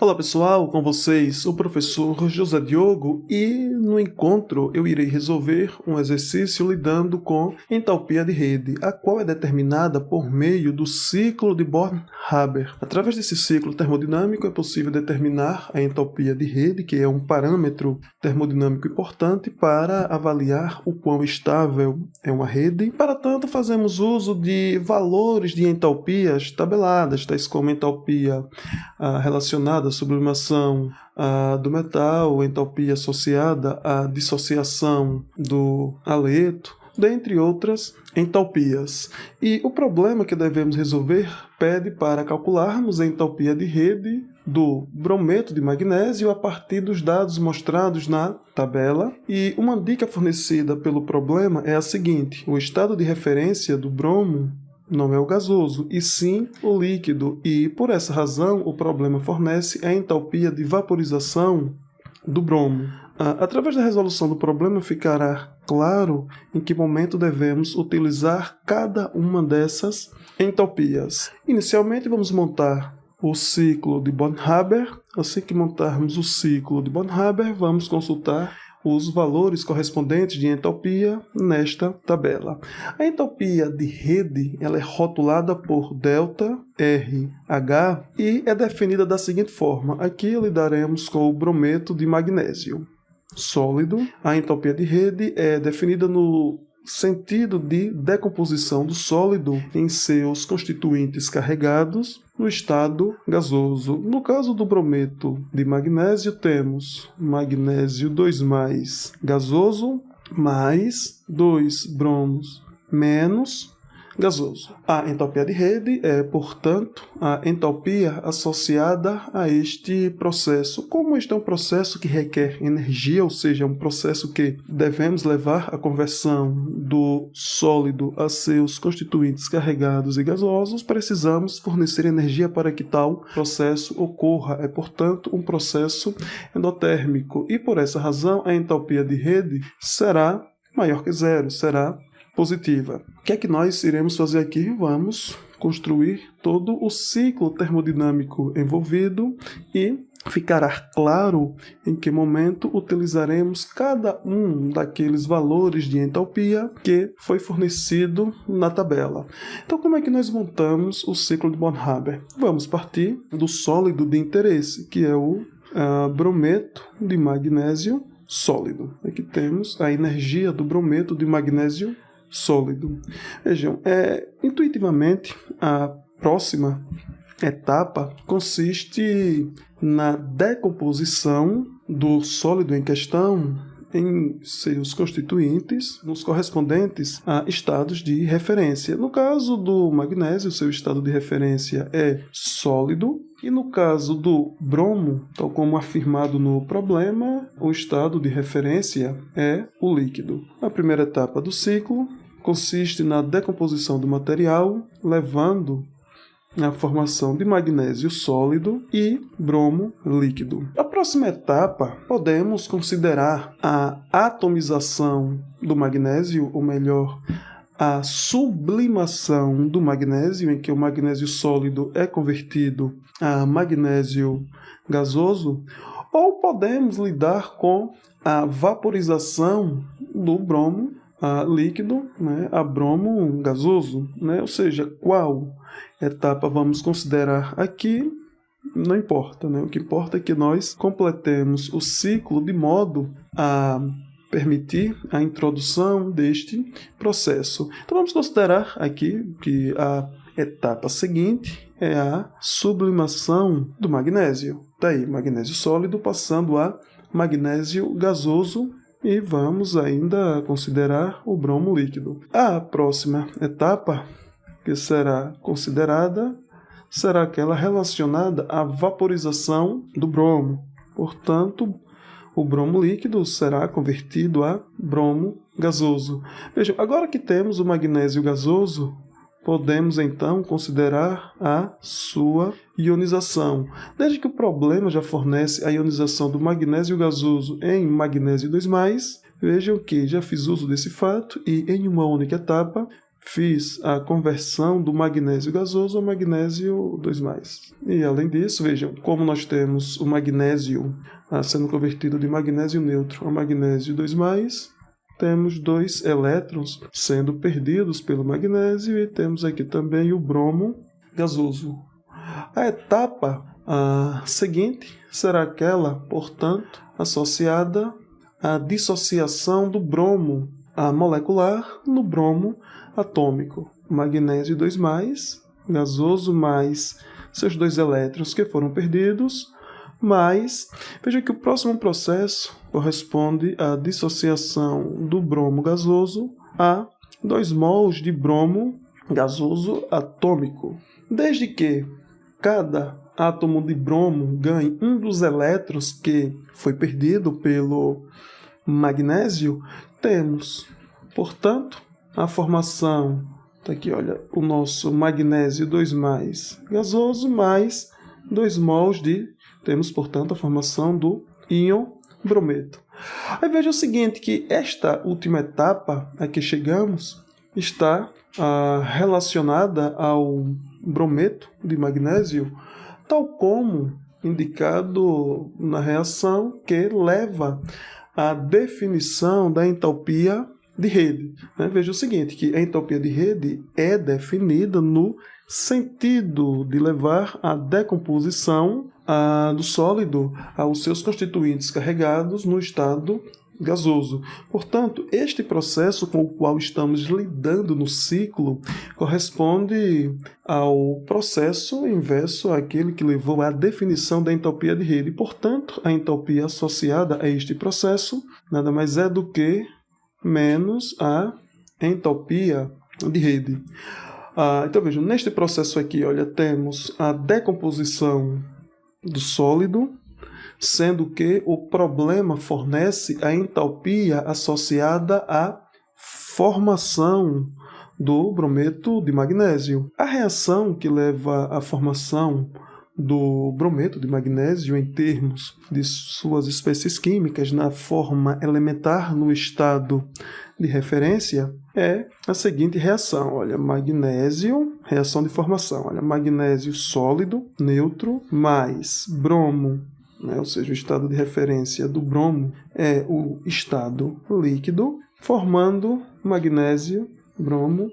Olá pessoal, com vocês o professor José Diogo e no encontro eu irei resolver um exercício lidando com entalpia de rede, a qual é determinada por meio do ciclo de Born-Haber. Através desse ciclo termodinâmico é possível determinar a entalpia de rede, que é um parâmetro termodinâmico importante para avaliar o quão estável é uma rede. Para tanto, fazemos uso de valores de entalpias tabeladas, tais como entalpia relacionada à sublimação do metal, entalpia associada à dissociação do haleto, dentre outras entalpias. E o problema que devemos resolver pede para calcularmos a entalpia de rede do brometo de magnésio a partir dos dados mostrados na tabela. E uma dica fornecida pelo problema é a seguinte: o estado de referência do bromo não é o gasoso, e sim o líquido, e por essa razão o problema fornece a entalpia de vaporização do bromo. Através da resolução do problema ficará claro em que momento devemos utilizar cada uma dessas entalpias. Inicialmente vamos montar o ciclo de Born-Haber. Assim que montarmos o ciclo de Born-Haber, vamos consultar os valores correspondentes de entalpia nesta tabela. A entalpia de rede ela é rotulada por ΔRH e é definida da seguinte forma. Aqui lidaremos com o brometo de magnésio sólido. A entalpia de rede é definida no sentido de decomposição do sólido em seus constituintes carregados no estado gasoso. No caso do brometo de magnésio, temos magnésio 2+ gasoso mais 2 bromos menos gasoso. A entalpia de rede é, portanto, a entalpia associada a este processo. Como este é um processo que requer energia, ou seja, é um processo que devemos levar a conversão do sólido a seus constituintes carregados e gasosos, precisamos fornecer energia para que tal processo ocorra. É, portanto, um processo endotérmico. E por essa razão, a entalpia de rede será maior que zero, será positiva. O que é que nós iremos fazer aqui? Vamos construir todo o ciclo termodinâmico envolvido e ficará claro em que momento utilizaremos cada um daqueles valores de entalpia que foi fornecido na tabela. Então, como é que nós montamos o ciclo de Born-Haber? Vamos partir do sólido de interesse, que é o brometo de magnésio sólido. Aqui temos a energia do brometo de magnésio sólido. Vejam, intuitivamente, a próxima etapa consiste na decomposição do sólido em questão em seus constituintes, nos correspondentes a estados de referência. No caso do magnésio, seu estado de referência é sólido, e no caso do bromo, tal como afirmado no problema, o estado de referência é o líquido. A primeira etapa do ciclo consiste na decomposição do material, levando à formação de magnésio sólido e bromo líquido. A próxima etapa, podemos considerar a atomização do magnésio, ou melhor, a sublimação do magnésio, em que o magnésio sólido é convertido a magnésio gasoso, ou podemos lidar com a vaporização do bromo líquido, a bromo gasoso, ou seja, qual etapa vamos considerar aqui, não importa, O que importa é que nós completemos o ciclo de modo a permitir a introdução deste processo. Então vamos considerar aqui que a etapa seguinte é a sublimação do magnésio. Daí, magnésio sólido passando a magnésio gasoso, e vamos ainda considerar o bromo líquido. A próxima etapa que será considerada será aquela relacionada à vaporização do bromo. Portanto, o bromo líquido será convertido a bromo gasoso. Vejam, agora que temos o magnésio gasoso, podemos então considerar a sua ionização. Desde que o problema já fornece a ionização do magnésio gasoso em magnésio 2+, vejam que já fiz uso desse fato e em uma única etapa fiz a conversão do magnésio gasoso ao magnésio 2+. E além disso, vejam, como nós temos o magnésio sendo convertido de magnésio neutro a magnésio 2+, temos 2 elétrons sendo perdidos pelo magnésio e temos aqui também o bromo gasoso. A etapa seguinte será aquela, portanto, associada à dissociação do bromo molecular no bromo atômico. Magnésio 2+, gasoso, mais seus 2 elétrons que foram perdidos, mas veja que o próximo processo corresponde à dissociação do bromo gasoso a 2 mols de bromo gasoso atômico. Desde que cada átomo de bromo ganhe um dos elétrons que foi perdido pelo magnésio, temos, portanto, a formação, tá aqui, olha, o nosso magnésio 2+ gasoso mais 2 mols temos, portanto, a formação do íon brometo. Aí veja o seguinte, que esta última etapa a que chegamos está relacionada ao brometo de magnésio, tal como indicado na reação que leva à definição da entalpia de rede. Veja o seguinte, que a entalpia de rede é definida no sentido de levar à decomposição do sólido aos seus constituintes carregados no estado gasoso. Portanto, este processo com o qual estamos lidando no ciclo corresponde ao processo inverso àquele que levou à definição da entalpia de rede. Portanto, a entalpia associada a este processo nada mais é do que menos a entalpia de rede. Então vejam, neste processo aqui, olha, temos a decomposição do sólido, sendo que o problema fornece a entalpia associada à formação do brometo de magnésio. A reação que leva à formação do brometo de magnésio em termos de suas espécies químicas na forma elementar no estado de referência é a seguinte reação, olha, magnésio, reação de formação, olha, magnésio sólido, neutro, mais bromo, ou seja, o estado de referência do bromo é o estado líquido, formando magnésio, bromo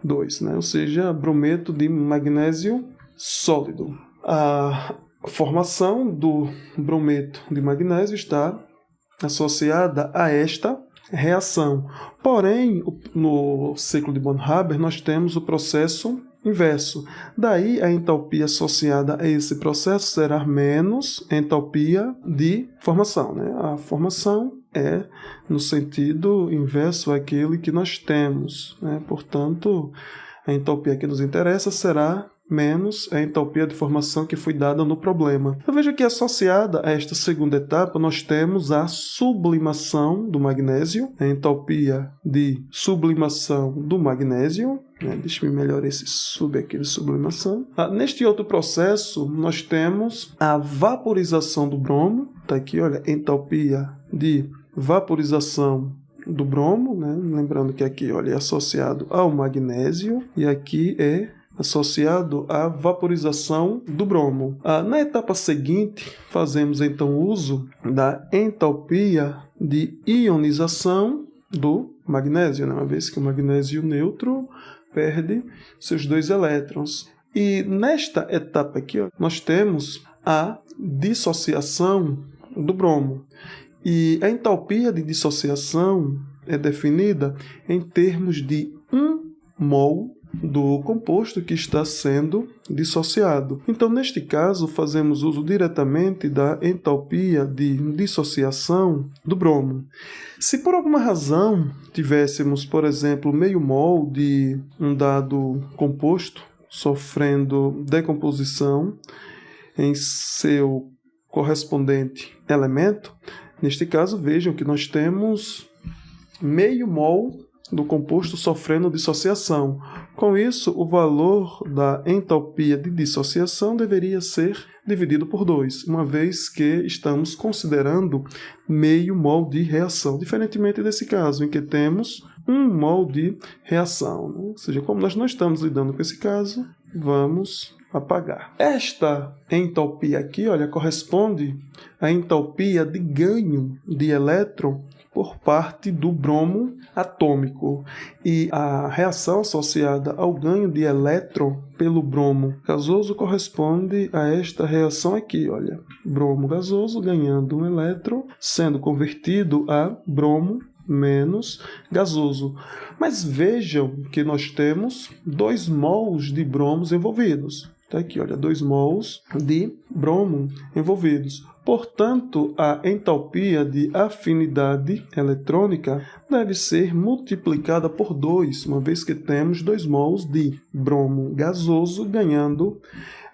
2, ou seja, brometo de magnésio sólido. A formação do brometo de magnésio está associada a esta reação. Porém, no ciclo de Born-Haber, nós temos o processo inverso. Daí, a entalpia associada a esse processo será menos entalpia de formação. A formação é no sentido inverso àquele que nós temos. Portanto, a entalpia que nos interessa será menos a entalpia de formação que foi dada no problema. Eu vejo que associada a esta segunda etapa, nós temos a sublimação do magnésio, a entalpia de sublimação do magnésio. Deixa eu melhorar esse sub aqui de sublimação. Neste outro processo, nós temos a vaporização do bromo. Está aqui, olha, entalpia de vaporização do bromo, lembrando que aqui, olha, é associado ao magnésio e aqui é associado à vaporização do bromo. Na etapa seguinte, fazemos então uso da entalpia de ionização do magnésio, uma vez que o magnésio neutro perde seus 2 elétrons. E nesta etapa aqui, nós temos a dissociação do bromo. E a entalpia de dissociação é definida em termos de 1 mol do composto que está sendo dissociado. Então, neste caso, fazemos uso diretamente da entalpia de dissociação do bromo. Se por alguma razão tivéssemos, por exemplo, meio mol de um dado composto sofrendo decomposição em seu correspondente elemento, neste caso, vejam que nós temos meio mol do composto sofrendo dissociação. Com isso, o valor da entalpia de dissociação deveria ser dividido por 2, uma vez que estamos considerando meio mol de reação, diferentemente desse caso, em que temos 1 mol de reação, né? Ou seja, como nós não estamos lidando com esse caso, vamos apagar. Esta entalpia aqui, olha, corresponde à entalpia de ganho de elétron por parte do bromo atômico. E a reação associada ao ganho de elétron pelo bromo gasoso corresponde a esta reação aqui, olha. Bromo gasoso ganhando um elétron, sendo convertido a bromo menos gasoso. Mas vejam que nós temos 2 mols de bromos envolvidos. Está aqui, olha, 2 mols de bromo envolvidos. Portanto, a entalpia de afinidade eletrônica deve ser multiplicada por 2, uma vez que temos 2 mols de bromo gasoso ganhando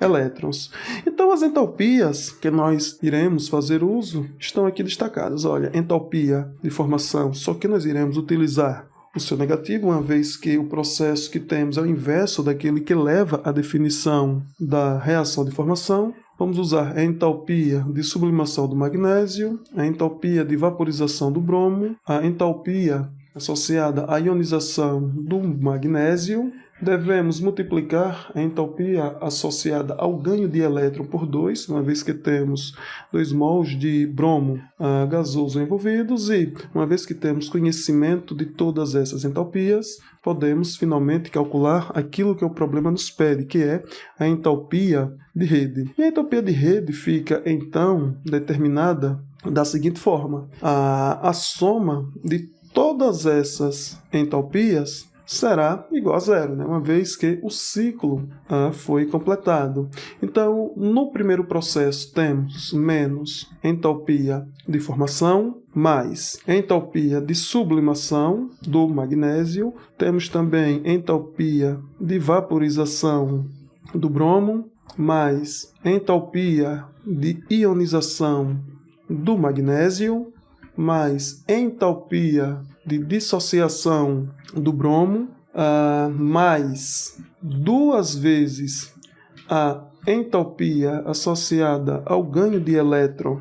elétrons. Então, as entalpias que nós iremos fazer uso estão aqui destacadas. Olha, entalpia de formação, só que nós iremos utilizar o seu negativo, uma vez que o processo que temos é o inverso daquele que leva à definição da reação de formação. Vamos usar a entalpia de sublimação do magnésio, a entalpia de vaporização do bromo, a entalpia associada à ionização do magnésio. Devemos multiplicar a entalpia associada ao ganho de elétron por 2, uma vez que temos 2 mols de bromo gasoso envolvidos, e uma vez que temos conhecimento de todas essas entalpias, podemos finalmente calcular aquilo que o problema nos pede, que é a entalpia de rede. E a entalpia de rede fica, então, determinada da seguinte forma: a soma de todas essas entalpias será igual a 0, né? Uma vez que o ciclo foi completado. Então, no primeiro processo, temos menos entalpia de formação, mais entalpia de sublimação do magnésio. Temos também entalpia de vaporização do bromo, mais entalpia de ionização do magnésio, mais entalpia de dissociação do bromo, mais 2 vezes a entalpia associada ao ganho de elétron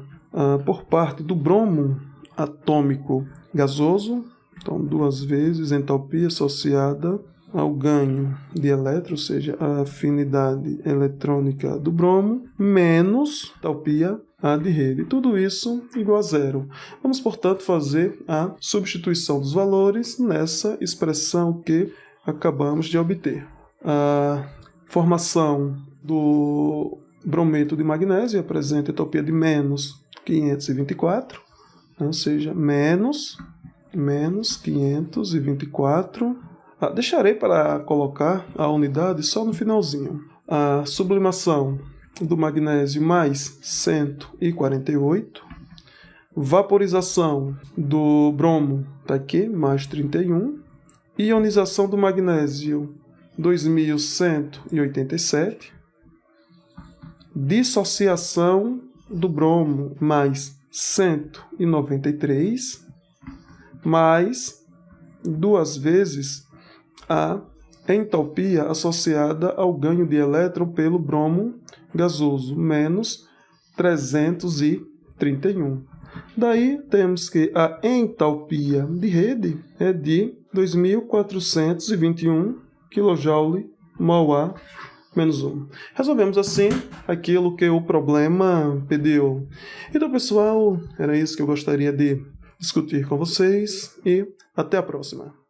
por parte do bromo atômico gasoso. Então, 2 vezes entalpia associada ao ganho de elétron, ou seja, a afinidade eletrônica do bromo, menos entalpia de rede. Tudo isso igual a 0. Vamos, portanto, fazer a substituição dos valores nessa expressão que acabamos de obter. A formação do brometo de magnésio apresenta entalpia de menos 524, ou seja, menos 524. Deixarei para colocar a unidade só no finalzinho. A sublimação do magnésio mais 148. Vaporização do bromo está aqui, mais 31. Ionização do magnésio, 2187. Dissociação do bromo, mais 193. Mais 2 vezes a entalpia associada ao ganho de elétron pelo bromo gasoso, menos 331. Daí temos que a entalpia de rede é de 2.421 kJ mol/A menos 1. Resolvemos assim aquilo que o problema pediu. Então, pessoal, era isso que eu gostaria de discutir com vocês e até a próxima.